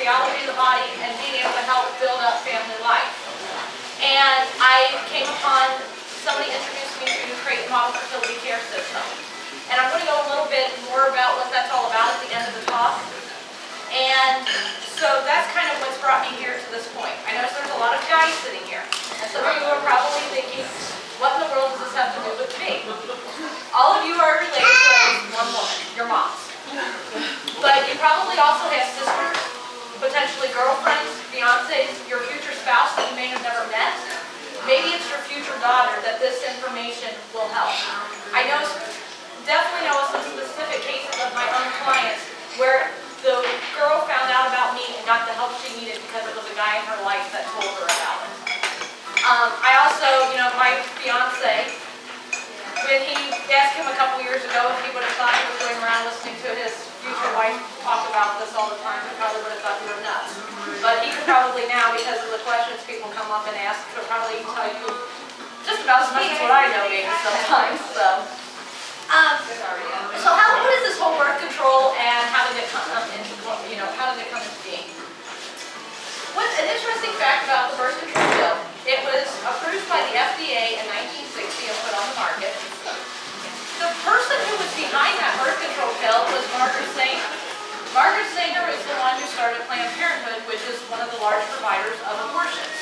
theology of the body and being able to help build up family life. And I came upon somebody introduced me to create a model fertility care system. And I'm going to go a little bit more about what that's all about at the end of the talk. And so that's kind of what's brought me here to this point. I notice there's a lot of guys sitting here. And some of you are probably thinking, what in the world does this have to do with me? All of you are related to at least one woman, your moms. But you probably also have sisters, potentially girlfriends, fiancés, your future spouse that you may have never met. Maybe it's your future daughter that this information will help. I definitely know of some specific cases of my own clients where the girl found out about me and got the help she needed because it was a guy in her life that told her about it. I also, my fiance, when he asked him a couple years ago if he would have thought he was going around listening to his future wife talk about this all the time, he probably would have thought we were nuts. But he could probably now, because of the questions people come up and ask, could probably tell you just about as much as what I know maybe sometimes. So what is this whole birth control and how did it come into being? What's an interesting fact about the birth control bill? It was approved by the FDA in 1960 and put on the market. The person who was behind that birth control pill was Margaret Sanger. Margaret Sanger is the one who started Planned Parenthood, which is one of the large providers of abortions.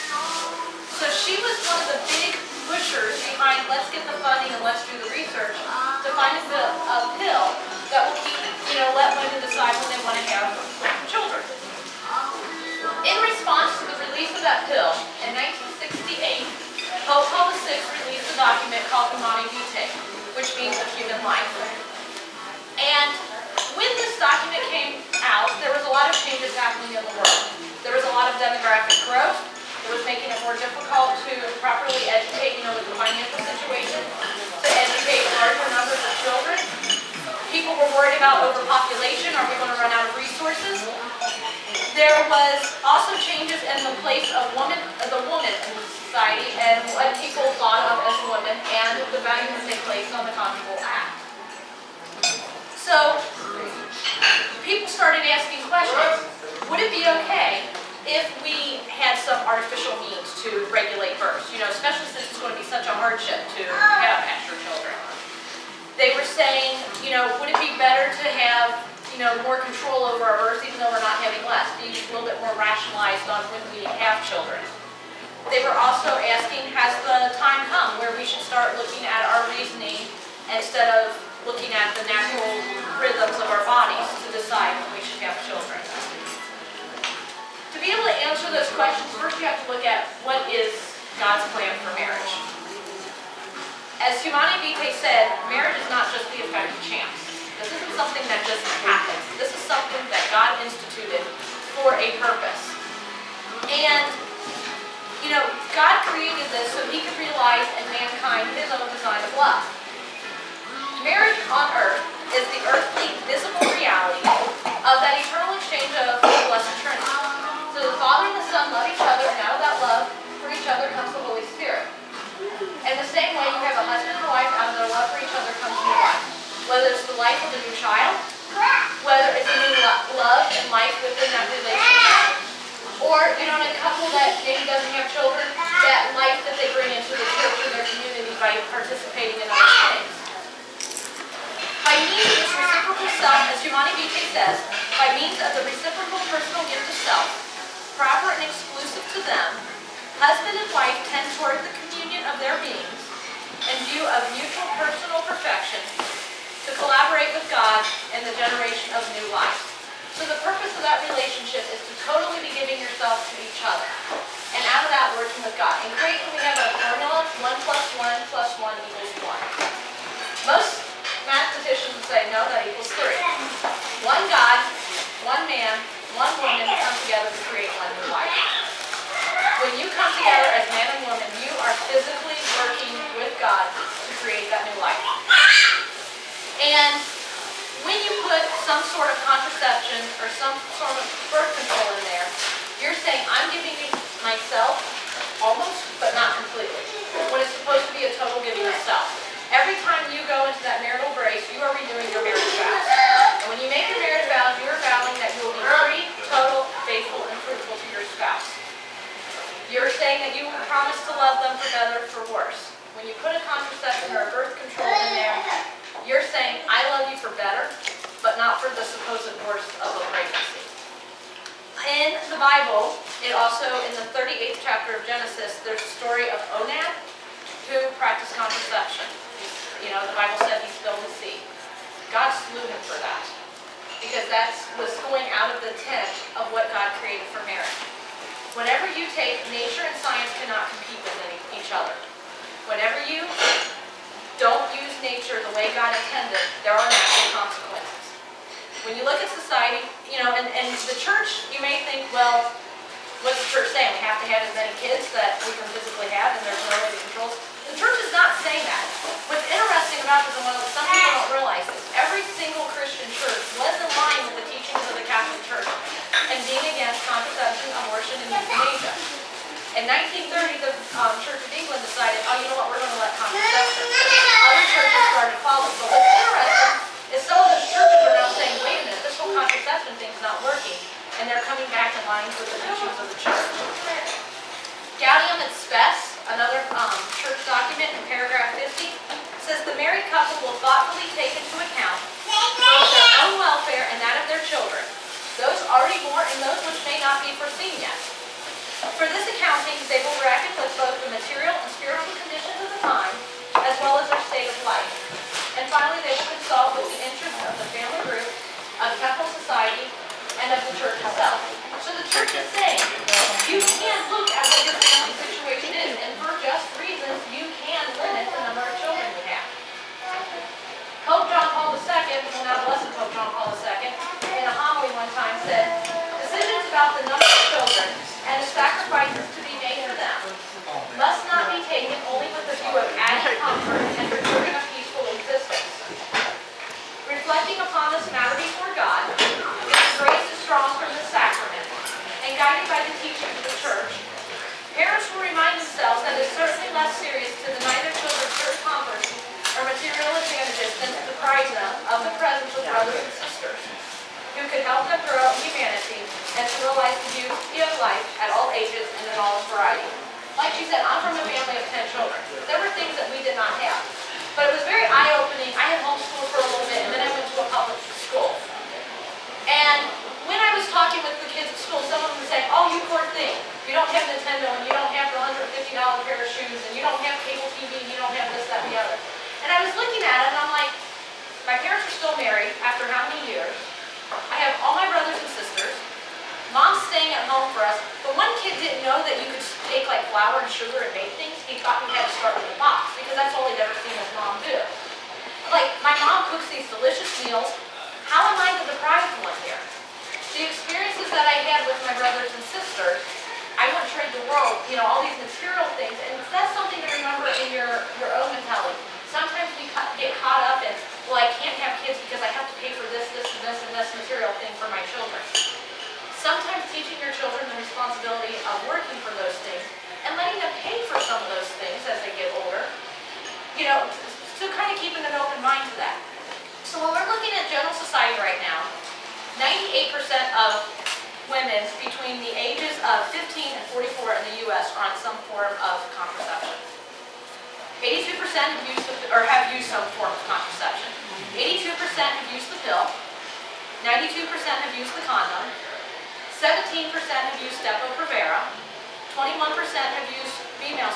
So she was one of the big pushers behind let's get the funding and let's do the research to find a pill that will keep, let women decide when they want to have children. In response to the release of that pill, in 1968, Pope Paul VI released a document called Humanae Vitae, which means of human life. And when this document came out, there was a lot of changes happening in the world. There was a lot of demographic growth. It was making it more difficult to properly educate, with the financial situation, to educate larger numbers of children. People were worried about overpopulation. Are we going to run out of resources? There was also changes in the place of the woman in society and what people thought of as women and the value that they placed on the Conjugal Act. So people started asking questions. Would it be okay if we had some artificial means to regulate births, especially since it's going to be such a hardship to have extra children? They were saying, would it be better to have, more control over our births even though we're not having less, be a little bit more rationalized on when we have children? They were also asking, has the time come where we should start looking at our reasoning instead of looking at the natural rhythms of our bodies to decide when we should have children? To be able to answer those questions, first you have to look at what is God's plan for marriage. As Humanae Vitae said, marriage is not just the effect of chance. This isn't something that just happens. This is something that God instituted for a purpose. And, God created this so He could realize in mankind His own design of love. Marriage on earth is the earthly, visible reality of that eternal exchange of the Blessed Trinity. So the Father and the Son love each other, and out of that love for each other comes the Holy Spirit. In the same way, you have a husband and a wife, out of their love for each other comes new life. Whether it's the life of a new child, whether it's a new love and life within that relationship, or, in a couple that maybe doesn't have children, that life that they bring into the church or their community by participating in other things. By means of this reciprocal self, as Humanae Vitae says, by means of the reciprocal personal gift of self, proper and exclusive to them, husband and wife tend toward the communion of their beings in view of mutual personal perfection to collaborate with God in the generation of new life. So the purpose of that relationship is to totally be giving yourself to each other. And out of that, working with God. In Creighton, we have a formula, 1 + 1 + 1 = 1. Most mathematicians would say, no, that equals 3. One God, one man, one woman come together to create one new life. When you come together as man and woman, you are physically working with God to create that new life. And when you put some sort of contraception or some sort of birth control in there, you're saying, I'm giving you myself almost, but not completely. When it's supposed to be a total giving of self. Every time you go into that marital embrace, you are renewing your marriage vows. And when you make your marriage vows, you are vowing that you will be free, total, faithful, irreversible to your spouse. You're saying that you promise to love them for better, for worse. When you put a contraception or a birth control in there, you're saying, I love you for better, but not for the supposed worst of a pregnancy. In the Bible, it also, in the 38th chapter of Genesis, there's a story of Onad, who practiced contraception. You know, the Bible said he spilled the seed. God slew him for that, because that was going out of the intent of what God created for marriage. Whenever you take, nature and science cannot compete with each other. Whenever you don't use nature the way God intended, there are natural consequences. When you look at society, you know, and the church, you may think, well, what's the church saying? We have to have as many kids that we can physically have, and there's no way to control. The church is not saying that. What's interesting about this, and what some people don't realize, is every single Christian church was in line with the teachings of the Catholic Church and being against contraception, abortion, and euthanasia. In 1930, the Church of England decided, oh, you know what, we're going to let contraception. Other churches started following. But what's interesting is some of the churches are now saying, wait a minute, this whole contraception thing's not working. And they're coming back in line with the teachings of the church. Gaudium et Spes, another church document in paragraph 50, says the married couple will thoughtfully take into account both their own welfare and that of their children, those already born and those which may not be foreseen yet. For this accounting, they will reckon with both the material and spiritual conditions of the time, as well as their state of life. And finally, they will consult with the interests of the family group, of temple society, and of the church itself. So the church is saying, you can look at what your family situation is, and for just reasons, you can limit the number of children you have. Pope John Paul II, well now Blessed Pope John Paul II, in a homily one time said, decisions about the number of children and the sacrifices to be made for them must not be taken only with the view of adding comfort and preserving a peaceful existence. Reflecting upon this matter before God, grace is drawn from the sacrament, and guided by the teachings of the church, parents will remind themselves that it is certainly less serious to deny their children certain comforts or material advantages than to deprive them of the presence of brothers and sisters who could help them grow in humanity and to realize the beauty of life at all ages and in all its variety. Like she said, I'm from a family of 10 children. There were things that we did not have. But it was very eye-opening. I had homeschooled for a little bit, and then I went to a public school. And when I was talking with the kids at school, some of them were saying, oh, you poor thing. You don't have Nintendo, and you don't have the $150 pair of shoes, and you don't have cable TV, and you don't have this, that, and the other. And I was looking at it, and I'm like, my parents are still married after how many years? I have all my brothers and sisters. Mom's staying at home for us. But one kid didn't know that you could take like flour and sugar and make things. He thought you had to start with a box because that's all he'd ever seen his mom do. Like, my mom cooks these delicious meals. How am I the deprived one here? The experiences that I had with my brothers and sisters, I wouldn't trade the world, you know, all these material things. And that's something to remember in your own mentality. Sometimes we get caught up in, well, I can't have kids because I have to pay for this, this, and this, and this material thing for my children. Sometimes teaching your children the responsibility of working for those things and letting them pay for some of those things as they get older, you know, so kind of keeping an open mind to that. So when we're looking at general society right now, 98% of women between the ages of 15 and 44 in the U.S. are on some form of contraception. 82% have used some form of contraception. 82% have used the pill. 92% have used the condom. 17% have used Depo-Provera. 21% have used female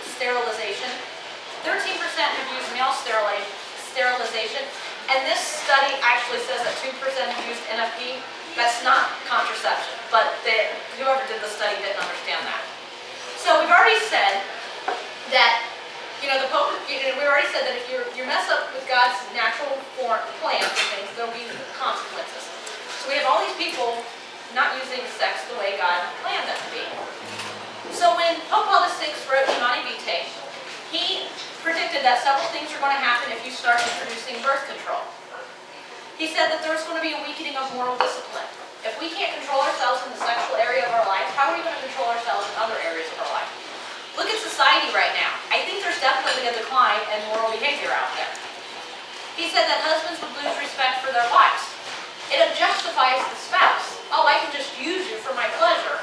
sterilization. 13% have used male sterilization. And this study actually says that 2% have used NFP. That's not contraception, but whoever did the study didn't understand that. So we've already said that, you know, we already said that if you mess up with God's natural plans and things, there'll be consequences. So we have all these people not using sex the way God planned them to be. So when Pope Paul VI wrote Humanae Vitae, he predicted that several things are going to happen if you start introducing birth control. He said that there's going to be a weakening of moral discipline. If we can't control ourselves in the sexual area of our life, how are we going to control ourselves in other areas of our life? Look at society right now. I think there's definitely a decline in moral behavior out there. He said that husbands would lose respect for their wives. It objectifies the spouse. Oh, I can just use you for my pleasure.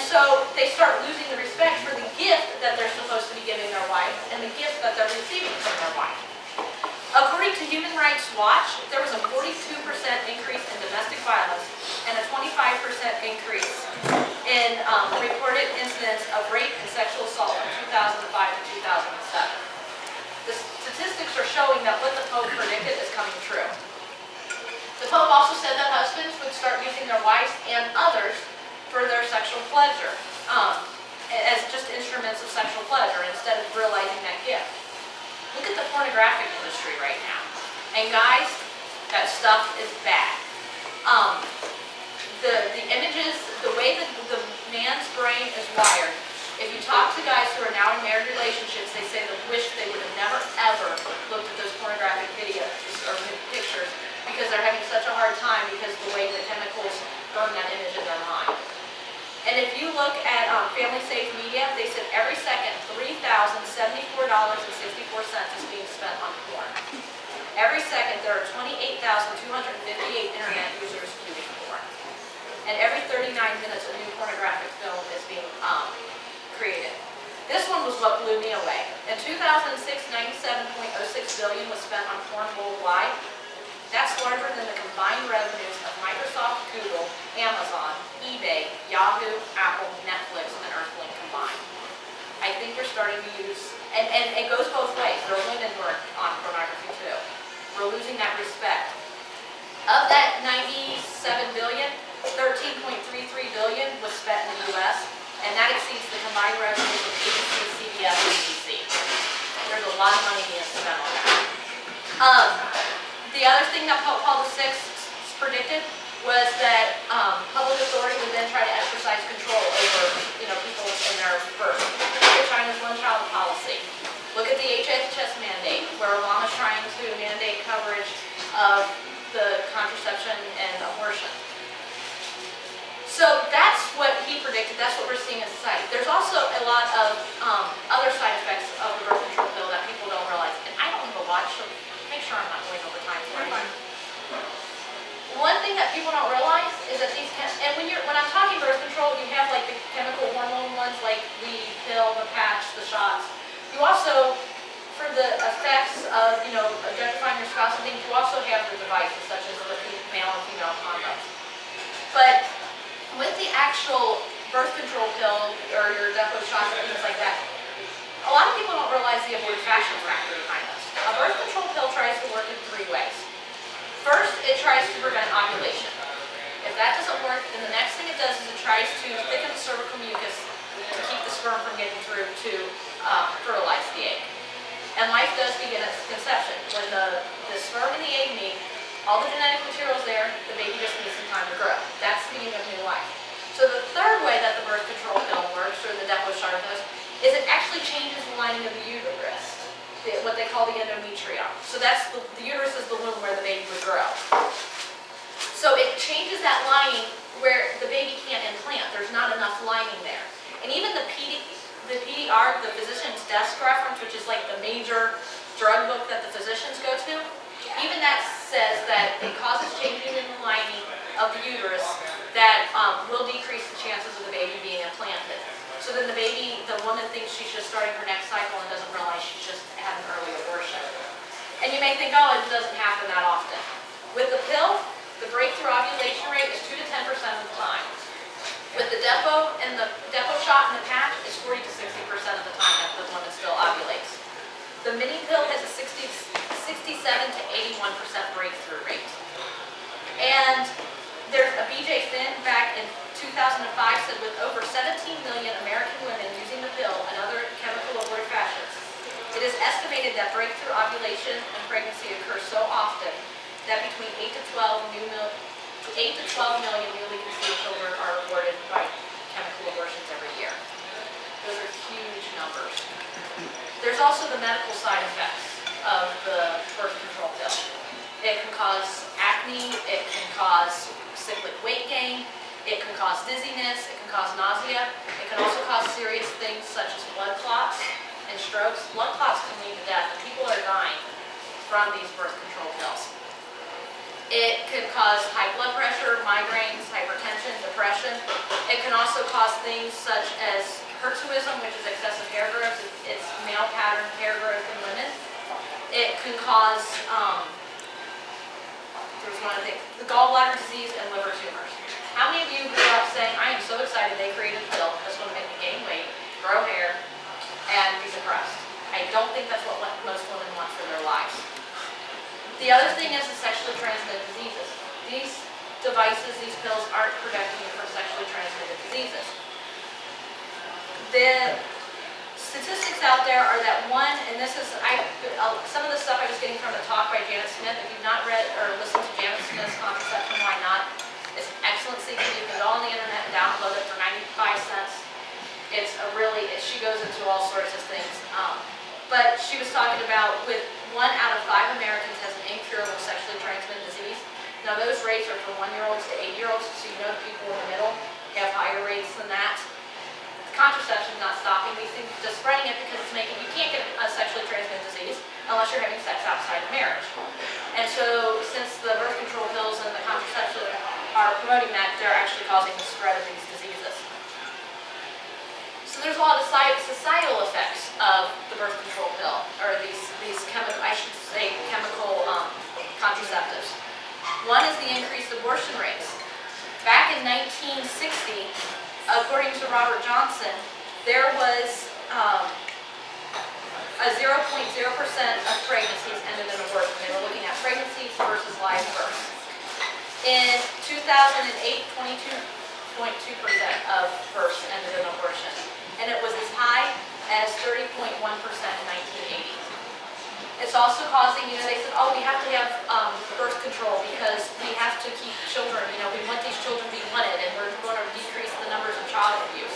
so they start losing the respect for the gift that they're supposed to be giving their wife and the gift that they're receiving from their wife. According to Human Rights Watch, there was a 42% increase in domestic violence and a 25% increase in reported incidents of rape and sexual assault from 2005 to 2007. The statistics are showing that what the Pope predicted is coming true. The Pope also said that husbands would start using their wives and others for their sexual pleasure, as just instruments of sexual pleasure instead of realizing that gift. Look at the pornographic industry right now. And guys, that stuff is bad. The images, the way that the man's brain is wired, if you talk to guys who are now in married relationships, they say they wish they would have never ever looked at those pornographic videos or pictures because they're having such a hard time because of the way the chemicals burn that image in their mind. And if you look at Family Safe Media, they said every second $3,074.64 is being spent on porn. Every second there are 28,258 internet users viewing porn. And every 39 minutes a new pornographic film is being created. This one was what blew me away. In 2006, $97.06 billion was spent on porn worldwide. That's larger than the combined revenues of Microsoft, Google, Amazon, eBay, Yahoo, Apple, Netflix, and Earthlink combined. I think you're starting to use, and it goes both ways. There are women who are on pornography too. We're losing that respect. Of that $97 billion, $13.33 billion was spent in the U.S., and that exceeds the combined revenues of ABC, CBS, and NBC. There's a lot of money being spent on that. The other thing that Pope Paul VI predicted was that public authority would then try to exercise control over, people in their birth. Look at China's one-child policy. Look at the HHS mandate, where Obama's trying to mandate coverage of the contraception and abortion. So that's what he predicted. That's what we're seeing in society. There's also a lot of other side effects of the birth control pill that people don't realize. And I don't have a watch, so make sure I'm not going over time for you. One thing that people don't realize is that these, and when I'm talking birth control, you have like the chemical hormone ones, like the pill, the patch, the shots. You also, for the effects of, objectifying your spouse and things, you also have the devices such as the male and female condoms. But with the actual birth control pill or your Depo shots and things like that, a lot of people don't realize the abortifacient factor behind this. A birth control pill tries to work in three ways. First, it tries to prevent ovulation. If that doesn't work, then the next thing it does is it tries to thicken the cervical mucus to keep the sperm from getting through to fertilize the egg. And life does begin at conception. When the sperm and the egg meet, all the genetic material is there, the baby just needs some time to grow. That's the beginning of new life. So the third way that the birth control pill works, or the Depo shot does, is it actually changes the lining of the uterus, what they call the endometrium. So that's the uterus is the womb where the baby would grow. So it changes that lining where the baby can't implant. There's not enough lining there. And even the PDR, the physician's desk reference, which is like the major drug book that the physicians go to, even that says that it causes changes in the lining of the uterus that will decrease the chances of the baby being implanted. So then the woman thinks she's just starting her next cycle and doesn't realize she's just had an early abortion. And you may think, oh, it doesn't happen that often. With the pill, the breakthrough ovulation rate is 2 to 10% of the time. With the Depo and the Depo shot and the patch, it's 40 to 60% of the time that the woman still ovulates. The mini pill has a 67 to 81% breakthrough rate. And there's a BJ Finn back in 2005 said with over 17 million American women using the pill and other chemical abortifacients, it is estimated that breakthrough ovulation and pregnancy occur so often that between 8 to 12 million newly conceived children are aborted by chemical abortions every year. Those are huge numbers. There's also the medical side effects of the birth control pill. It can cause acne, it can cause cyclic weight gain, it can cause dizziness, it can cause nausea, it can also cause serious things such as blood clots and strokes. Blood clots can lead to death, and people are dying from these birth control pills. It could cause high blood pressure, migraines, hypertension, depression. It can also cause things such as hirsutism, which is excessive hair growth. It's male pattern hair growth in women. It can cause, there's one other thing, the gallbladder disease and liver tumors. How many of you grew up saying, I am so excited they created a pill that's going to make me gain weight, grow hair, and be depressed? I don't think that's what most women want for their lives. The other thing is the sexually transmitted diseases. These devices, these pills aren't protecting you from sexually transmitted diseases. The statistics out there are that one, and this is, some of the stuff I was getting from a talk by Janet Smith. If you've not read or listened to Janet Smith's Contraception, Why Not? It's an excellent CD. You can go on the internet and download it for 95 cents. It's a really, she goes into all sorts of things. But she was talking about with 1 out of 5 Americans has an incurable sexually transmitted disease. Now those rates are from 1-year-olds to 8-year-olds, so you know the people in the middle have higher rates than that. Contraception is not stopping these things, just spreading it because it's making, you can't get a sexually transmitted disease unless you're having sex outside of marriage. And so since the birth control pills and the contraception are promoting that, they're actually causing the spread of these diseases. So there's a lot of societal effects of the birth control pill, or these chemical, I should say chemical contraceptives. One is the increased abortion rates. Back in 1960, according to Robert Johnson, there was a 0.0% of pregnancies ended in abortion. They were looking at pregnancies versus live births. In 2008, 22.2% of births ended in abortion. And it was as high as 30.1% in 1980. It's also causing, they said, oh, we have to have birth control because we have to keep children, we want these children to be wanted and we're going to decrease the numbers of child abuse.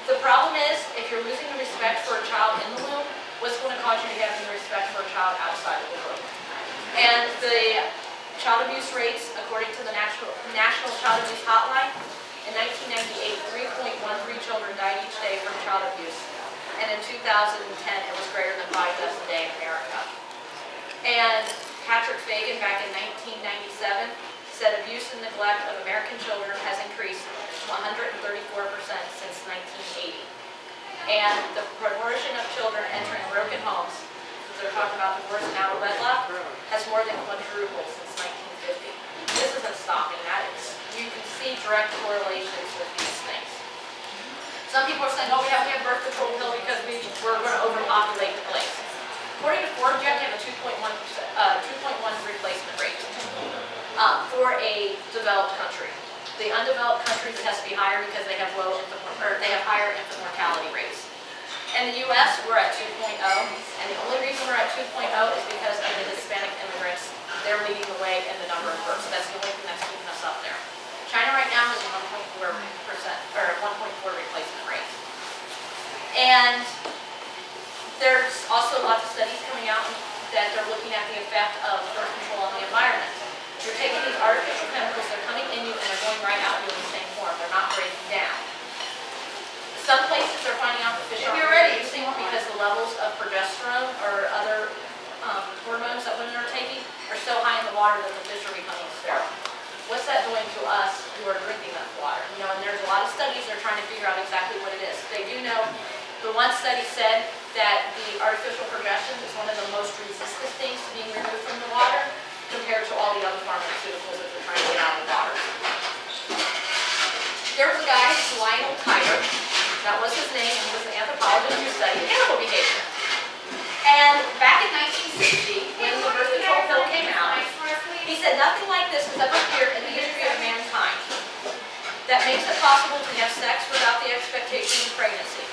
The problem is, if you're losing the respect for a child in the womb, what's going to cause you to have the respect for a child outside of the womb? And the child abuse rates, according to the National Child Abuse Hotline, in 1998, 3.13 children died each day from child abuse. And in 2010, it was greater than 5 deaths a day in America. And Patrick Fagan, back in 1997, said abuse and neglect of American children has increased 134% since 1980. And the proportion of children entering broken homes, since they're talking about divorce and out of wedlock, has more than quadrupled since 1950. This isn't stopping that. You can see direct correlations with these things. Some people are saying, oh, we have to have birth control pill because we're going to overpopulate the place. According to Forbes, you have to have a 2.1 replacement rate for a developed country. The undeveloped countries has to be higher because they have higher infant mortality rates. In the U.S., we're at 2.0, and the only reason we're at 2.0 is because of the Hispanic immigrants. They're leading the way in the number of births. That's the only thing that's keeping us up there. China right now has a 1.4 replacement rate. And there's also lots of studies coming out that they're looking at the effect of birth control on the environment. You're taking these artificial chemicals, they're coming in you and they're going right out in the same form. They're not breaking down. Some places are finding out that fish aren't reproducing because the levels of progesterone or other hormones that women are taking are so high in the water that the fish are becoming sterile. What's that doing to us who are drinking that water? And there's a lot of studies that are trying to figure out exactly what it is. They do know, the one study said that the artificial progesterone is one of the most resistant things to being removed from the water compared to all the other pharmaceuticals that they're trying to get out of the water. There was a guy, Lionel Tiger, that was his name, and he was an anthropologist who studied animal behavior. And back in 1960, when the birth control pill came out, he said nothing like this has ever appeared in the history of mankind that makes it possible to have sex without the expectation of pregnancy.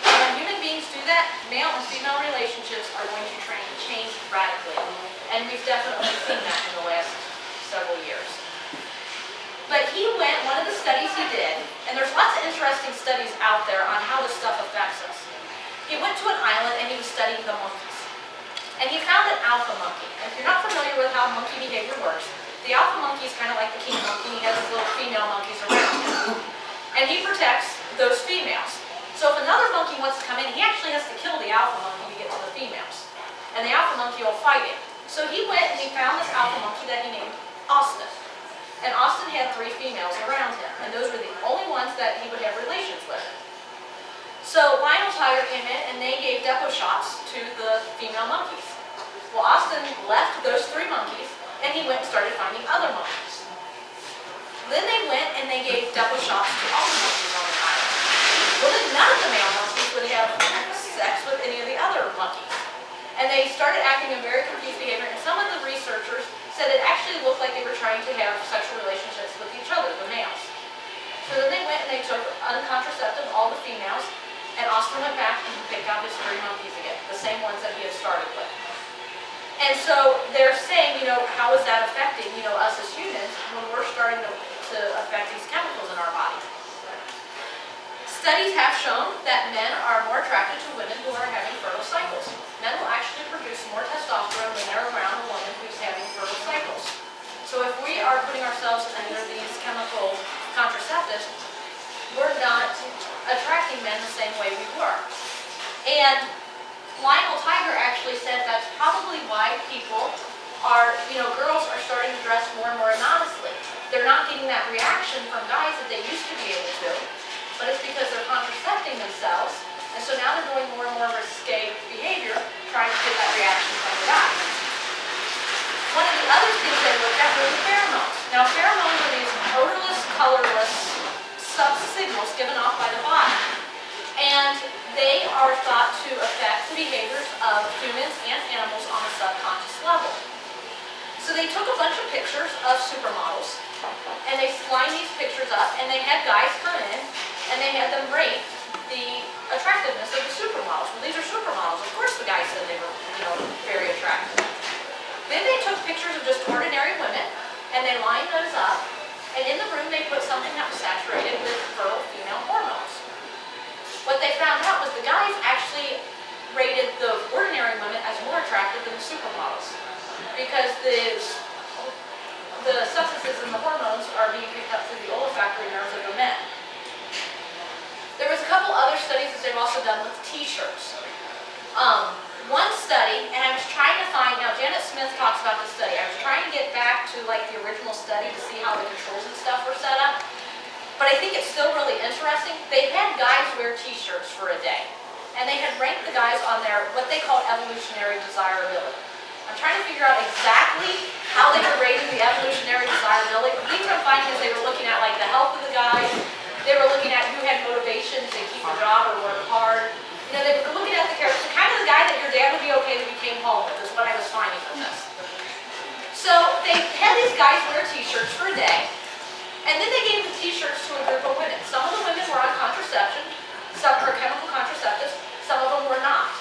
And when human beings do that, male and female relationships are going to change radically. And we've definitely seen that in the last several years. But one of the studies he did, and there's lots of interesting studies out there on how this stuff affects us. He went to an island and he was studying the monkeys. And he found an alpha monkey. And if you're not familiar with how monkey behavior works, the alpha monkey is kind of like the king monkey. He has his little female monkeys around him. And he protects those females. So if another monkey wants to come in, he actually has to kill the alpha monkey to get to the females. And the alpha monkey will fight it. So he went and he found this alpha monkey that he named Austin. And Austin had 3 females around him, and those were the only ones that he would have relations with. So Lionel Tiger came in and they gave depot shots to the female monkeys. Well, Austin left those 3 monkeys and he went and started finding other monkeys. Then they went and they gave depot shots to all the monkeys on the island. Well, then none of the male monkeys would have sex with any of the other monkeys. And they started acting in very confused behavior, and some of the researchers said it actually looked like they were trying to have sexual relationships with each other, the males. So then they went and they took uncontraceptive, all the females, and Austin went back and picked out his 3 monkeys again, the same ones that he had started with. And so they're saying, how is that affecting, us as humans when we're starting to affect these chemicals in our body? Studies have shown that men are more attracted to women who are having fertile cycles. Men will actually produce more testosterone when they're around a woman who's having fertile cycles. So if we are putting ourselves under these chemical contraceptives, we're not attracting men the same way we were. And Lionel Tiger actually said that's probably why people are, girls are starting to dress more and more immodestly. They're not getting that reaction from guys that they used to be able to, but it's because they're contracepting themselves, and so now they're doing more and more risque behavior, trying to get that reaction from the guys. One of the other things they looked at were the pheromones. Now pheromones are these odorless, colorless sub-signals given off by the body, and they are thought to affect the behaviors of humans and animals on a subconscious level. So they took a bunch of pictures of supermodels, and they lined these pictures up, and they had guys come in, and they had them rate the attractiveness of the supermodels. Well, these are supermodels. Of course the guys said they were, very attractive. Then they took pictures of just ordinary women, and they lined those up, and in the room they put something that was saturated with fertile female hormones. What they found out was the guys actually rated the ordinary women as more attractive than the supermodels, because the substances in the hormones are being picked up through the olfactory nerves of the men. There was a couple other studies that they've also done with t-shirts. One study, and I was trying to find, now Janet Smith talks about this study, I was trying to get back to the original study to see how the controls and stuff were set up, but I think it's still really interesting. They had guys wear t-shirts for a day, and they had ranked the guys on their, what they call evolutionary desirability. I'm trying to figure out exactly how they were rating the evolutionary desirability. The things I'm finding is they were looking at the health of the guys, they were looking at who had motivation to keep a job or work hard. They were looking at the character, kind of the guy that your dad would be okay if you came home with, is what I was finding with this. So they had these guys wear t-shirts for a day, and then they gave the t-shirts to a group of women. Some of the women were on contraception, some were chemical contraceptives, some of them were not.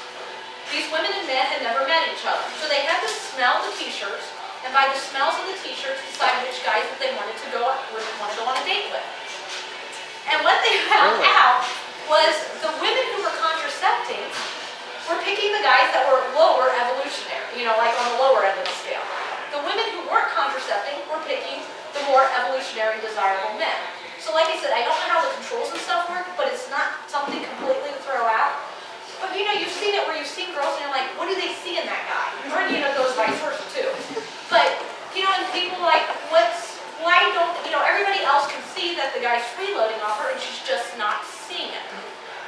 These women and men had never met each other, so they had to smell the t-shirts, and by the smells of the t-shirts, decide which guys that they wanted to go on a date with. And what they found out was the women who were contracepting were picking the guys that were lower evolutionary, on the lower end of the scale. The women who weren't contracepting were picking the more evolutionary desirable men. So like I said, I don't know how the controls and stuff work, but it's not something completely to throw out. But you've seen it where you've seen girls and you're like, what do they see in that guy? Or it goes vice versa too. But, and people why don't, everybody else can see that the guy's freeloading off her and she's just not seeing it.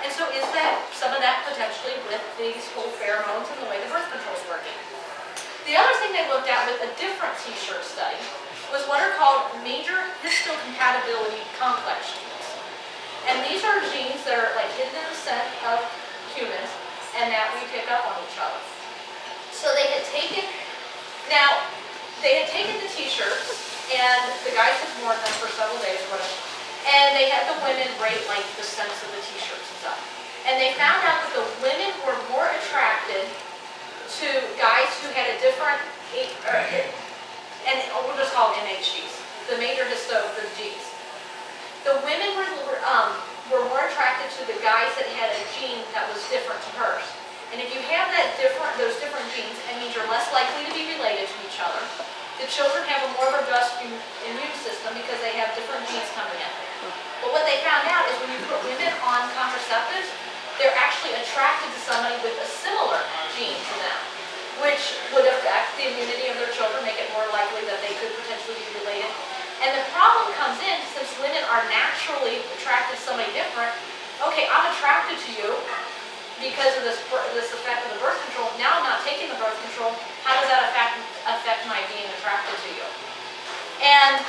And so is that some of that potentially with these whole pheromones and the way the birth control is working? The other thing they looked at with a different t-shirt study was what are called major histocompatibility complex genes. And these are genes that are hidden in the scent of humans and that we pick up on each other. So they had taken the t-shirts, and the guys had worn them for several days or whatever, and they had the women rate the scents of the t-shirts and stuff. And they found out that the women were more attracted to guys who had a different, and we'll just call them MHGs, the major histocompatibility genes. The women were more attracted to the guys that had a gene that was different to hers. And if you have those different genes, it means you're less likely to be related to each other. The children have a more robust immune system because they have different genes coming in. But what they found out is when you put women on contraceptives, they're actually attracted to somebody with a similar gene to them. which would affect the immunity of their children, make it more likely that they could potentially be related. And the problem comes in, since women are naturally attracted to somebody different, okay, I'm attracted to you because of this effect of the birth control. Now I'm not taking the birth control. How does that affect my being attracted to you? And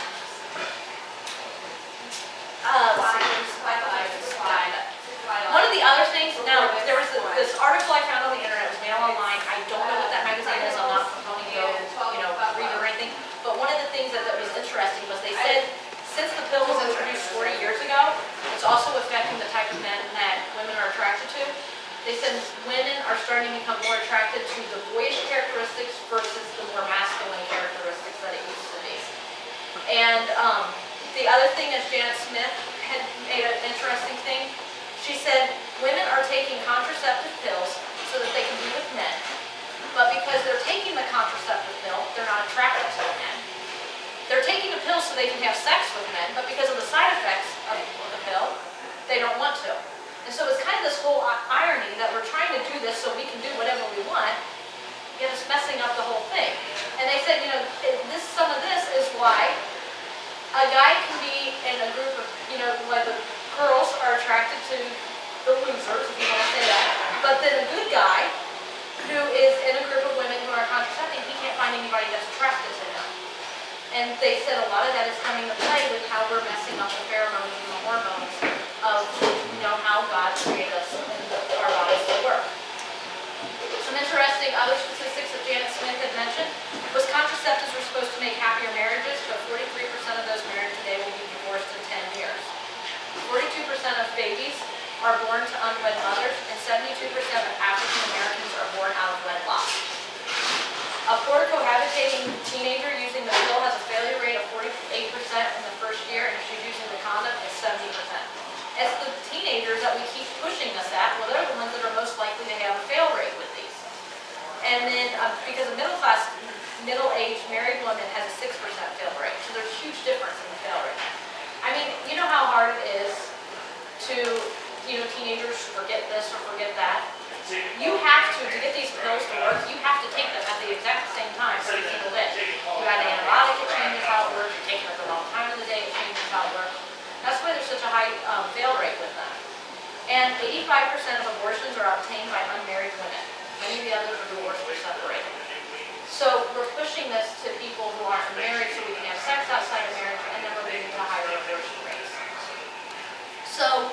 one of the other things, now there was this article I found on the internet, it was Mail Online. I don't know what that magazine is, I'm not promoting to go, read it or anything. But one of the things that was interesting was they said, since the pill was introduced 40 years ago, it's also affecting the type of men that women are attracted to. They said women are starting to become more attracted to the boyish characteristics versus the more masculine characteristics that it used to be. And the other thing is Janet Smith had made an interesting thing. She said women are taking contraceptive pills so that they can be with men, but because they're taking the contraceptive pill, they're not attracted to men. They're taking the pill so they can have sex with men, but because of the side effects of the pill, they don't want to. And so it's kind of this whole irony that we're trying to do this so we can do whatever we want, yet it's messing up the whole thing. And they said, some of this is why a guy can be in a group of, where the girls are attracted to the losers, if you want to say that, but then a good guy who is in a group of women who are contracepting, he can't find anybody that's attracted to him. And they said a lot of that is coming to play with how we're messing up the pheromones and the hormones of, how God created us and our bodies to work. Some interesting other statistics that Janet Smith had mentioned was contraceptives were supposed to make happier marriages, but 43% of those married today will be divorced in 10 years. 42% of babies are born to unwed mothers, and 72% of African Americans are born out of wedlock. A poor cohabitating teenager using the pill has a failure rate of 48% in the first year, and if she's using the condom, it's 70%. It's the teenagers that we keep pushing us at, well, they're the ones that are most likely to have a fail rate with these. And then, because a middle-aged married woman has a 6% fail rate, so there's a huge difference in the fail rate. I mean, you know how hard it is to, teenagers forget this or forget that? You have to get these pills to work, you have to take them at the exact same time every single day. You got an antibiotic, it changes how it works, you're taking it at the wrong time of the day, it changes how it works. That's why there's such a high fail rate with them. And 85% of abortions are obtained by unmarried women. Many of the others are divorced or separated. So we're pushing this to people who aren't married so we can have sex outside of marriage, and then we're leading to higher abortion rates. So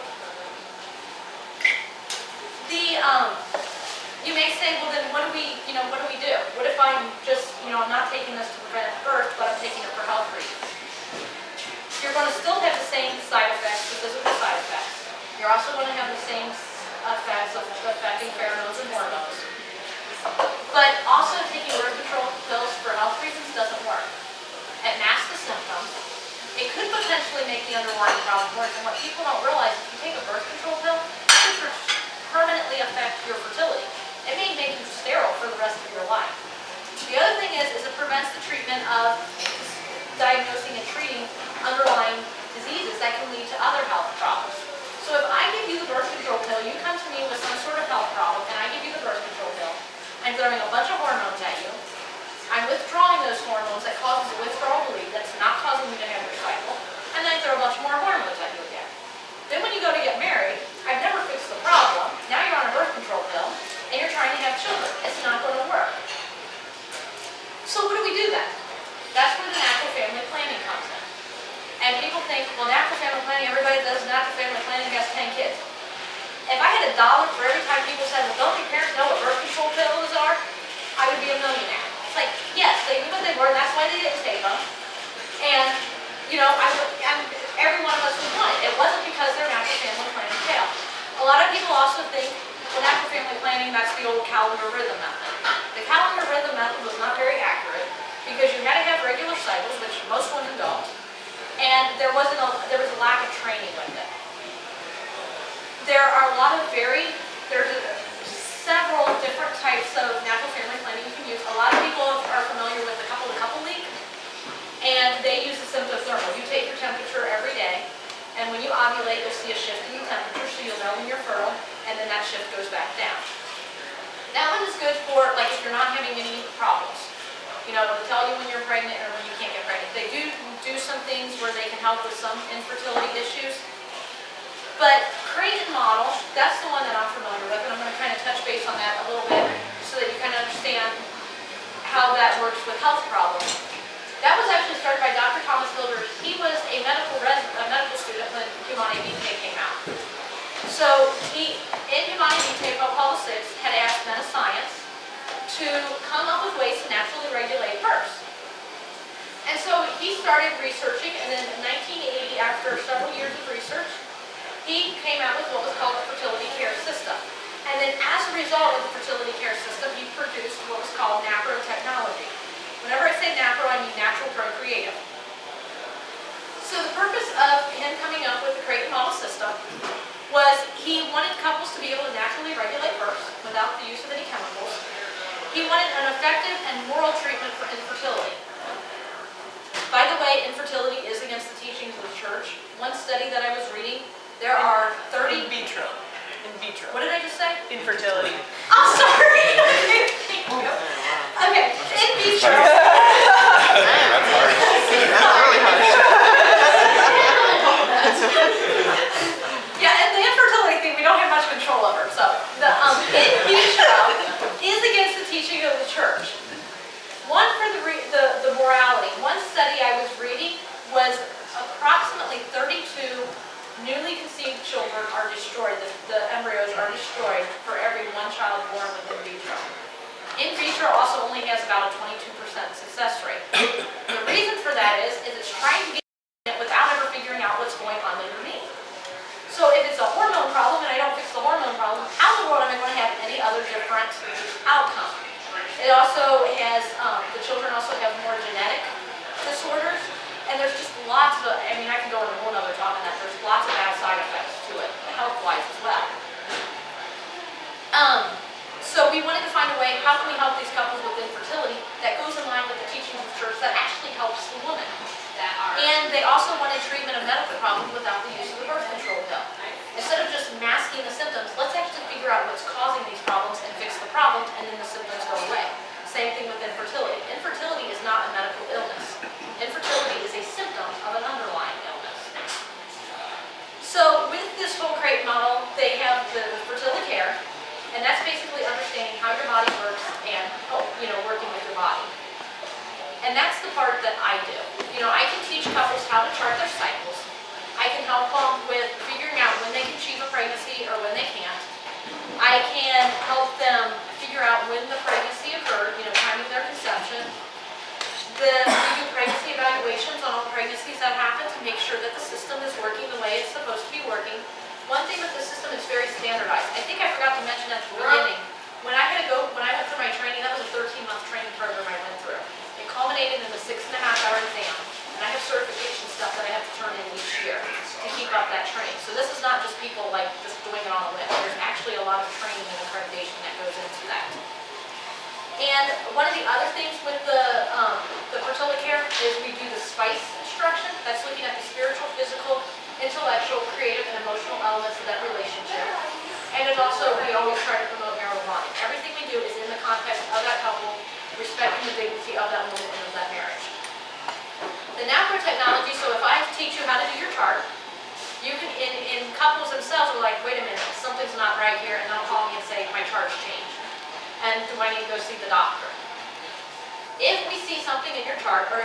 you may say, well then what do we do? What if I'm just, I'm not taking this to prevent birth, but I'm taking it for health reasons? You're going to still have the same side effects, the physical side effects. You're also going to have the same effects of affecting pheromones and hormones. But also taking birth control pills for health reasons doesn't work. It masks the symptoms. It could potentially make the underlying problem worse. And what people don't realize is if you take a birth control pill, it could permanently affect your fertility. It may make you sterile for the rest of your life. The other thing is it prevents the treatment of diagnosing and treating underlying diseases that can lead to other health problems. So if I give you the birth control pill, you come to me with some sort of health problem, and I give you the birth control pill, I'm throwing a bunch of hormones at you. I'm withdrawing those hormones that causes a withdrawal bleed that's not causing you to have your cycle, and then I throw a bunch more hormones at you again. Then when you go to get married, I've never fixed the problem. Now you're on a birth control pill, and you're trying to have children. It's not going to work. So what do we do then? That's where the natural family planning comes in. And people think, well, natural family planning, everybody that does natural family planning has 10 kids. If I had $1 for every time people said, well, don't your parents know what birth control pills are? I would be a millionaire. It's like, yes, they knew what they were, and that's why they didn't take them. And, every one of us would want it. It wasn't because their natural family planning failed. A lot of people also think, well, natural family planning, that's the old calendar rhythm method. The calendar rhythm method was not very accurate because you had to have regular cycles, which most women don't. And there was a lack of training with it. There's several different types of natural family planning you can use. A lot of people are familiar with the couple leak, and they use the symptothermal. You take your temperature every day, and when you ovulate, you'll see a shift in the temperature, so you'll know when you're fertile, and then that shift goes back down. That one is good for, like, if you're not having any problems. You know, they'll tell you when you're pregnant or when you can't get pregnant. They do some things where they can help with some infertility issues. But Creighton model, that's the one that I'm familiar with, and I'm going to kind of touch base on that a little bit so that you kind of understand how that works with health problems. That was actually started by Dr. Thomas Hilder. He was a medical student when Humanae Vitae came out. So he, in Humanae Vitae, Pope Paul VI had asked men of science to come up with ways to naturally regulate births. And so he started researching, and then in 1980, after several years of research, he came out with what was called the fertility care system. And then as a result of the fertility care system, he produced what was called NAPRO technology. Whenever I say NAPRO, I mean natural procreative. So the purpose of him coming up with the Creighton model system was he wanted couples to be able to naturally regulate births without the use of any chemicals. He wanted an effective and moral treatment for infertility. By the way, infertility is against the teachings of the church. One study that I was reading, there are 30... In vitro. In vitro. What did I just say? Infertility. I'm sorry! Okay, thank you. Okay, in vitro. That's hard. That's really hard. Yeah, and the infertility thing, we don't have much control over. So, the in vitro is against the teaching of the church. One for the morality. One study I was reading was approximately 32 newly conceived children are destroyed. The embryos are destroyed for every one child born with in vitro. In vitro also only has about a 22% success rate. The reason for that is it's trying to get it without ever figuring out what's going on underneath. So if it's a hormone problem and I don't fix the hormone problem, how in the world am I going to have any other different outcome? It also has, the children also have more genetic disorders, and there's just lots of, I mean, I can go into a whole other talk on that. There's lots of bad side effects to it, health-wise as well. So we wanted to find a way, how can we help these couples with infertility that goes in line with the teachings of the church that actually helps the woman. And they also wanted treatment of medical problems without the use of the birth control pill. Instead of just masking the symptoms, let's actually figure out what's causing these problems and fix the problem, and then the symptoms go away. Same thing with infertility. Infertility is not a medical illness. Infertility is a symptom of an underlying illness. So with this whole Creighton model, they have the fertility care, and that's basically understanding how your body works and working with your body. And that's the part that I do. I can teach couples how to chart their cycles. I can help them with figuring out when they can achieve a pregnancy or when they can't. I can help them figure out when the pregnancy occurred, timing their conception. We do pregnancy evaluations on all pregnancies that happen to make sure that the system is working the way it's supposed to be working. One thing with the system is very standardized. I think I forgot to mention at the beginning, when I went through my training, that was a 13-month training program I went through. It culminated in a 6.5-hour exam. And I have certification stuff that I have to turn in each year to keep up that training. So this is not just people like just doing it on a whim. There's actually a lot of training and accreditation that goes into that. And one of the other things with the fertility care is we do the SPICE instruction. That's looking at the spiritual, physical, intellectual, creative, and emotional elements of that relationship. And it also, we always try to promote marital bonding. Everything we do is in the context of that couple, respecting the dignity of that woman and of that marriage. The NAPRO technology, so if I teach you how to do your chart, you can, in couples themselves are like, wait a minute, something's not right here, and they'll call me and say, my chart's changed. And do I need to go see the doctor? If we see something in your chart, or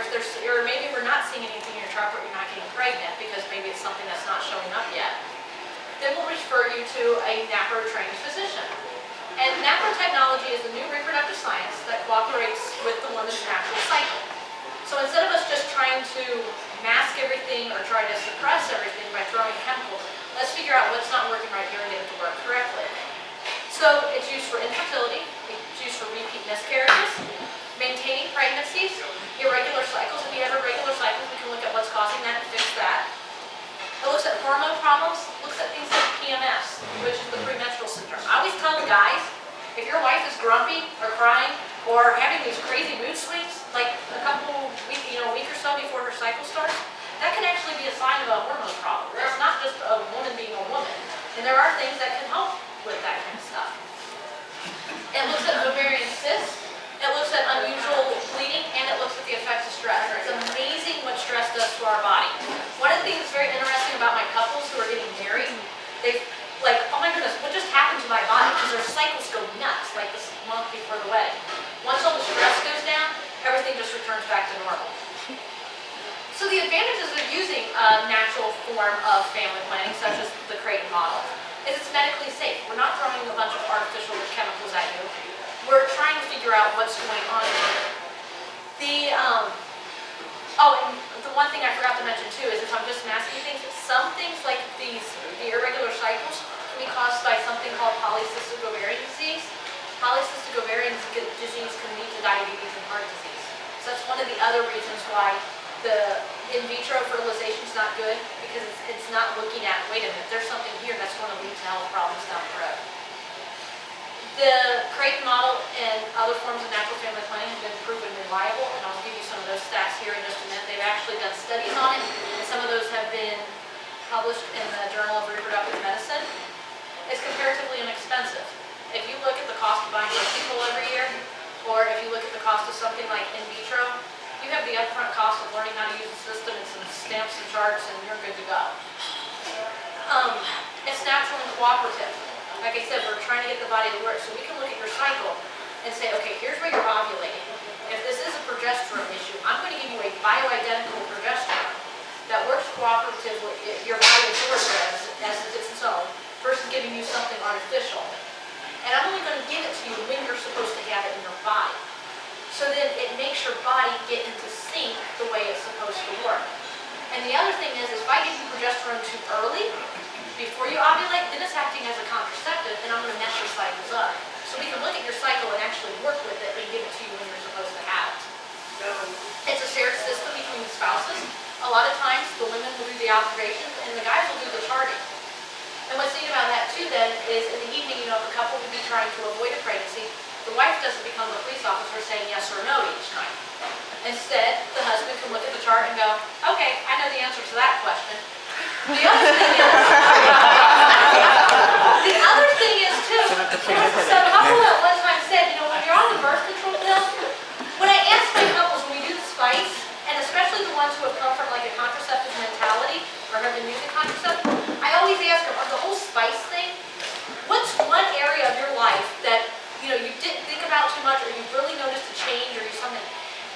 maybe we're not seeing anything in your chart, but you're not getting pregnant because maybe it's something that's not showing up yet, then we'll refer you to a NAPRO trained physician. And NAPRO technology is a new reproductive science that cooperates with the woman's natural cycle. So instead of us just trying to mask everything or try to suppress everything by throwing chemicals, let's figure out what's not working right here and get it to work correctly. So it's used for infertility, it's used for repeat miscarriages, maintaining pregnancies, irregular cycles. If you have irregular cycles, we can look at what's causing that and fix that. It looks at hormone problems, looks at things like PMS, which is the premenstrual syndrome. I always tell the guys, if your wife is grumpy or crying or having these crazy mood swings, like a week or so before her cycle starts, that can actually be a sign of a hormone problem. It's not just a woman being a woman. And there are things that can help with that kind of stuff. It looks at perfectly safe. We're not throwing a bunch of artificial chemicals at you. We're trying to figure out what's going on here. Oh, and the one thing I forgot to mention too is if I'm just masking things, some things like the irregular cycles can be caused by something called polycystic ovarian disease. Polycystic ovarian disease can lead to diabetes and heart disease. So that's one of the other reasons why the in vitro fertilization is not good, because it's not looking at, wait a minute, there's something here that's going to lead to health problems down the road. The Creighton model and other forms of natural family planning have been proven reliable, and I'll give you some of those stats here in just a minute. They've actually done studies on it, and some of those have been published in the Journal of Reproductive Medicine. It's comparatively inexpensive. If you look at the cost of buying birth control every year, or if you look at the cost of something like in vitro, you have the upfront cost of learning how to use the system and some stamps and charts, and you're good to go. It's natural and cooperative. Like I said, we're trying to get the body to work, so we can look at your cycle and say, okay, here's where you're ovulating. If this is a progesterone issue, I'm going to give you a bioidentical progesterone that works cooperatively, your body absorbs it as if it's its own, versus giving you something artificial. And I'm only going to give it to you when you're supposed to have it in your body. So then it makes your body get into sync the way it's supposed to work. And the other thing is if I give you progesterone too early, before you ovulate, then it's acting as a contraceptive, and I'm going to mess your cycles up. So we can look at your cycle and actually work with it and give it to you when you're supposed to have it. It's a shared system between the spouses. A lot of times the women will do the observations and the guys will do the charting. And what's neat about that too then is in the evening, if a couple would be trying to avoid a pregnancy, the wife doesn't become the police officer saying yes or no each night. Instead, the husband can look at the chart and go, okay, I know the answer to that question. The other thing is too, so a couple at one time said, when you're on the birth control pill, when I ask my couples when we do the spice, and especially the ones who have come from like a contraceptive mentality or have been using contraceptive, I always ask them, on the whole spice thing, what's one area of your life that you didn't think about too much, or you really noticed a change, or something?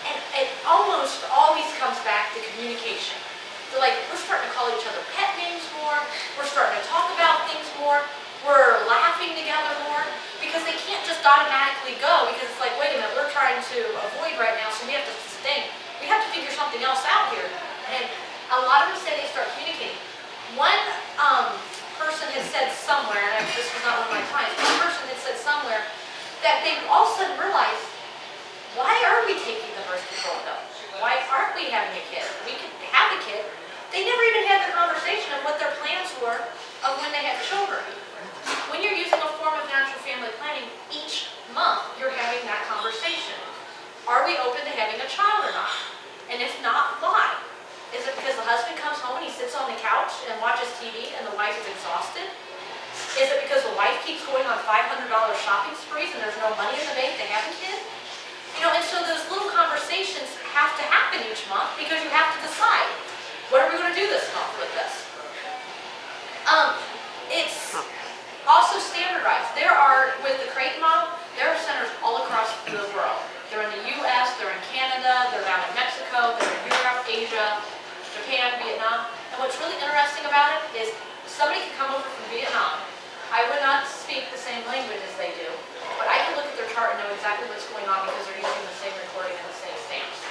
And it almost always comes back to communication. So like, we're starting to call each other pet names more, we're starting to talk about things more, we're laughing together more, because they can't just automatically go, because it's like, wait a minute, we're trying to avoid right now, so we have to sustain. We have to figure something else out here. And a lot of them say they start communicating. One person has said somewhere, and this was not one of my clients, one person had said somewhere that they all of a sudden realized, why are we taking the birth control pill? Why aren't we having a kid? We could have a kid. They never even had the conversation of what their plans were of when they had children. When you're using a form of natural family planning, each month you're having that conversation. Are we open to having a child or not? And if not, why? Is it because the husband comes home and he sits on the couch and watches TV and the wife is exhausted? Is it because the wife keeps going on $500 shopping sprees and there's no money in the bank to have a kid? And so those little conversations have to happen each month because you have to decide, what are we going to do this month with this? It's also standardized. There are, with the Creighton model, there are centers all across the world. They're in the US, they're in Canada, they're down in Mexico, they're in Europe, Asia, Japan, Vietnam. And what's really interesting about it is somebody can come over from Vietnam. I would not speak the same language as they do, but I can look at their chart and know exactly what's going on because they're using the same recording and the same stamps.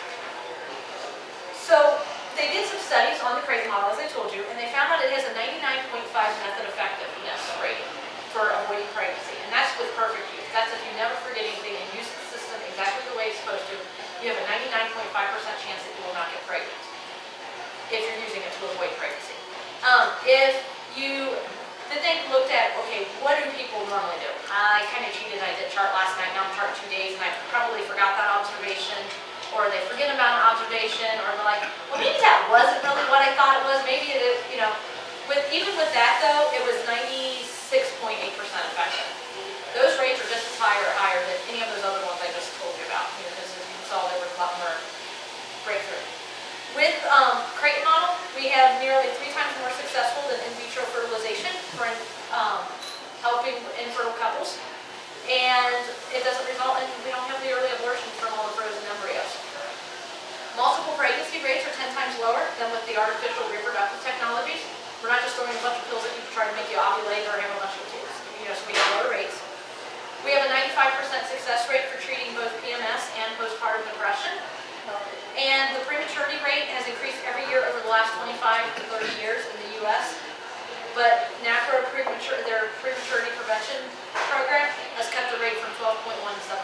So they did some studies on the Creighton model, as I told you, and they found out it has a 99.5 method effectiveness rating for avoiding pregnancy. And that's with perfect use. That's if you never forget anything and use the system exactly the way it's supposed to, you have a 99.5% chance that you will not get pregnant if you're using it to avoid pregnancy. Then they looked at, okay, what do people normally do? I kind of cheated, I did chart last night, now I'm charting 2 days, and I probably forgot that observation, or they forget about an observation, or they're like, well, maybe that wasn't really what I thought it was, maybe it is, Even with that though, it was 96.8% effective. Those rates are just as higher than any of those other ones I just told you about, because as you saw, there was a lot more breakthrough. With Creighton model, we have nearly 3 times more successful than in vitro fertilization for helping infertile couples. And it doesn't result in, we don't have the early abortion from all the frozen embryos. Multiple pregnancy rates are 10 times lower than with the artificial reproductive technologies. We're not just throwing a bunch of pills at you to try to make you ovulate or have a bunch of kids. 75% success rate for treating both PMS and postpartum depression. And the prematurity rate has increased every year over the last 25 to 30 years in the U.S. But NAPRO their prematurity prevention program has cut the rate from 12.1 to 7%.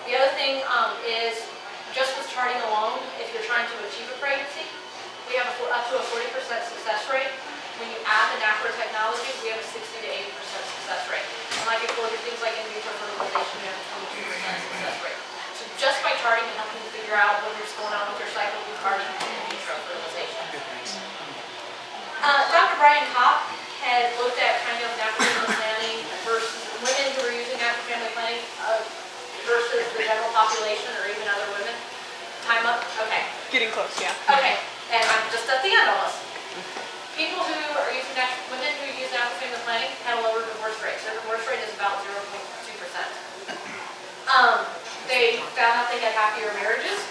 The other thing is just with charting alone, if you're trying to achieve a pregnancy, we have up to a 40% success rate. When you add the NAPRO technology, we have a 60 to 80% success rate. And like I told you, things like in vitro fertilization, we have a 22% success rate. So just by charting and helping you figure out what's going on with your cycle, we charting in vitro fertilization. Dr. Brian Kopp had looked at kind of natural family planning versus women who are using natural family planning versus the general population or even other women. Time up? Okay. Getting close, yeah. Okay, and I'm just at the end almost. People who are using women who use natural family planning had a lower divorce rate. Their divorce rate is about 0.2%. They found out they had happier marriages.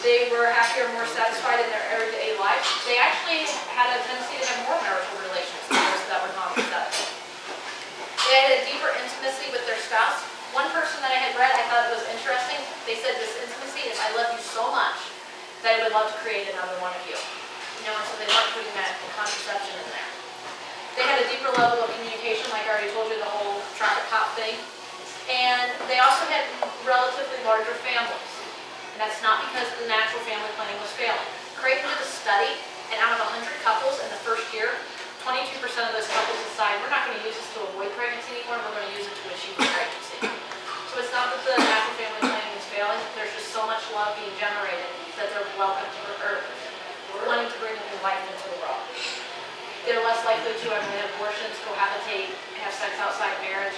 They were happier, more satisfied in their everyday life. They actually had a tendency to have more marital relations than those that were non-consensual. They had a deeper intimacy with their spouse. One person that I had read, I thought it was interesting. They said this intimacy is, I love you so much that I would love to create another one of you. You know, and so they weren't putting that contraception in there. They had a deeper level of communication, like I already told you, the whole traffic cop thing. And they also had relatively larger families. And that's not because the natural family planning was failing. Creighton did a study, and out of 100 couples in the first year, 22% of those couples decide we're not going to use this to avoid pregnancy anymore, we're going to use it to achieve pregnancy. So it's not that the natural family planning is failing, there's just so much love being generated that they're welcome to Earth, wanting to bring a new life into the world. They're less likely to have abortions, cohabitate, have sex outside marriage,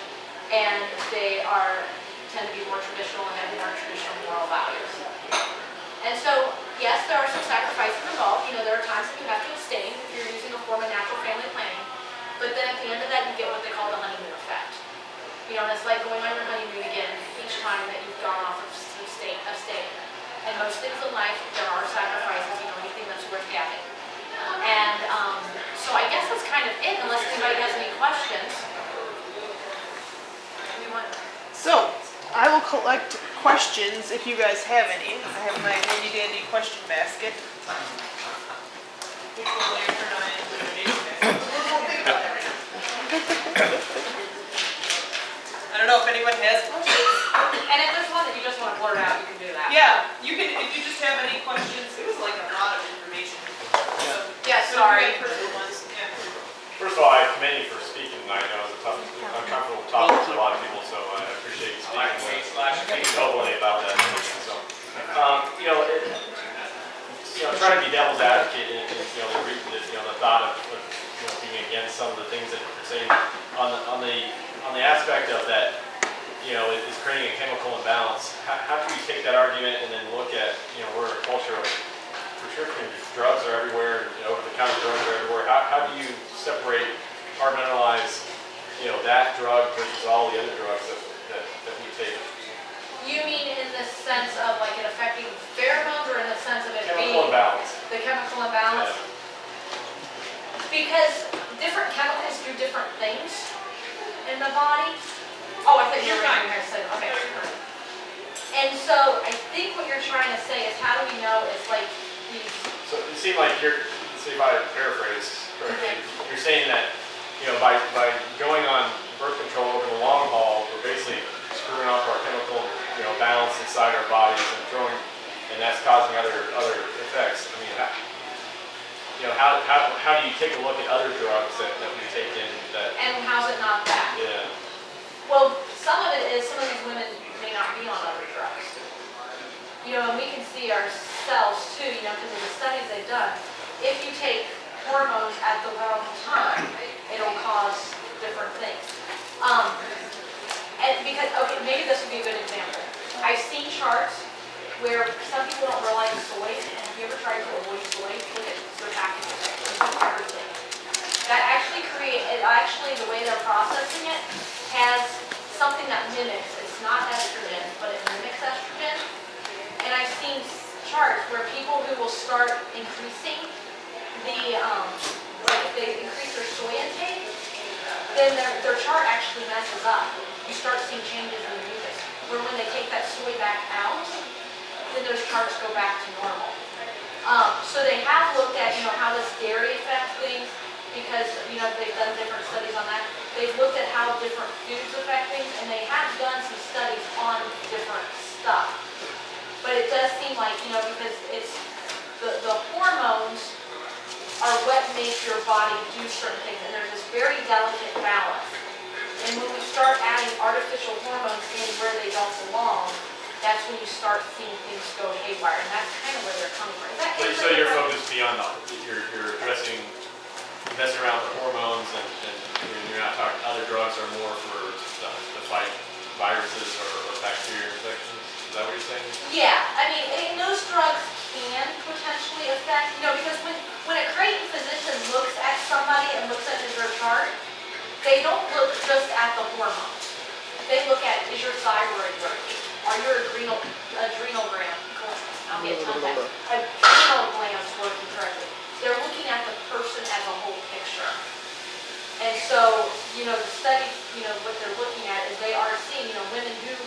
and they tend to be more traditional and have more traditional moral values. And so, yes, there are some sacrifices involved. You know, there are times that you have to abstain if you're using a form of natural family planning. But then at the end of that, you get what they call the honeymoon effect. You know, and it's like going on your honeymoon again each time that you've gone off of staying. And most things in life, there are sacrifices, you know, anything that's worth having. And so I guess that's kind of it, unless anybody has any questions. So, I will collect questions if you guys have any. I have my handy dandy question basket. Which will later turn on into a nation basket. I don't know if anyone has questions. And if there's one that you just want to blurt out, you can do that. Yeah, you can, if you just have any questions. It was like a lot of information. Yeah, So sorry. personal ones. Yeah. First of all, I commend you for speaking tonight. I know it's a tough, uncomfortable topic for a lot of people, so I appreciate you speaking openly about that. So, you know, trying to be devil's advocate is, the thought of being against some of the things that you're saying on the aspect of that, is creating a chemical imbalance. How can we take that argument and then look at, we're a culture of prescription drugs are everywhere, over-the-counter drugs are everywhere. How do you separate, compartmentalize, that drug versus all the other drugs that we take? You mean in the sense of like it affecting pheromones, or in the sense of it Chemical imbalance. The chemical imbalance? Yeah. Because different chemicals do different things in the body. Oh, I thought you were going to say, okay. And so I think what you're trying to say is, how do we know it's like these... So it seemed like let's see if I paraphrase correctly, you're saying that, by going on birth control over the long haul, we're basically screwing up our chemical, balance inside our bodies and that's causing other effects. I mean, how do you take a look at other drugs that we take in that? And how's it not that? Yeah. Well, some of it is, some of these women may not be on other drugs. And we can see ourselves too, because of the studies they've done. If you take hormones at the wrong time, it'll cause different things. And because, okay, maybe this would be a good example. I've seen charts where some people don't realize soy, and if you ever tried to avoid soy, look at their packaging, everything. That actually the way they're processing it has something that mimics. It's not estrogen, but it mimics estrogen. And I've seen charts where people who will start increasing like if they increase their soy intake, then their chart actually messes up. you start seeing changes in the mucus. Where when they take that soy back out, then those charts go back to normal. So they have looked at, how does dairy affect things, because, they've done different studies on that. They've looked at how different foods affect things, and they have done some studies on different stuff. But it does seem like, because it's, the hormones are what make your body do certain things, and there's this very delicate balance. And when we start adding artificial hormones in where they don't belong, that's when you start seeing things go haywire, and that's kind of where they're coming from. Is that So you're focused beyond you're addressing, messing around with the hormones, and you're not talking, other drugs are more for the fight viruses or bacteria infections. Is that what you're saying? Yeah, and those drugs can potentially affect, because when a Creighton physician looks at somebody and looks at their chart, they don't look just at the hormones. They look at, is your thyroid working? Are your adrenal glands, I'll get tongue tied, adrenal glands working correctly? They're looking at the person as a whole picture. And so, the study, what they're looking at is they are seeing, women who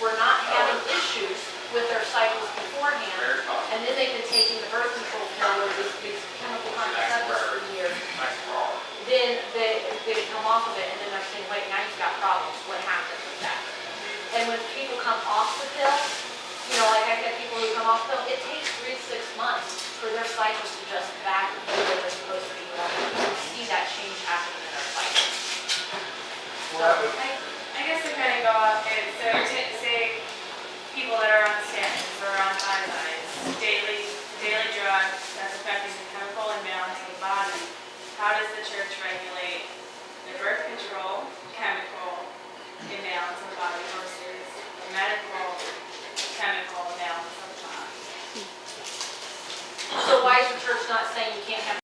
were not having issues with their cycles beforehand, and then they've been taking the birth control pill or these chemical contraceptives for years. Then they come off of it, and then they're saying, wait, now you've got problems. What happens with that? And when people come off the pill, like I've got people who come off the pill, it takes 3 to 6 months for their cycles to just back to where they're supposed to be normal. We see that change happening in their cycles. I guess to kind of go off it, so say people that are on statins or on thiazides, daily drug that's affecting the chemical imbalance of the body, how does the church regulate the birth control chemical imbalance of the body versus the medical chemical imbalance of the body? So why is the church not saying you can't have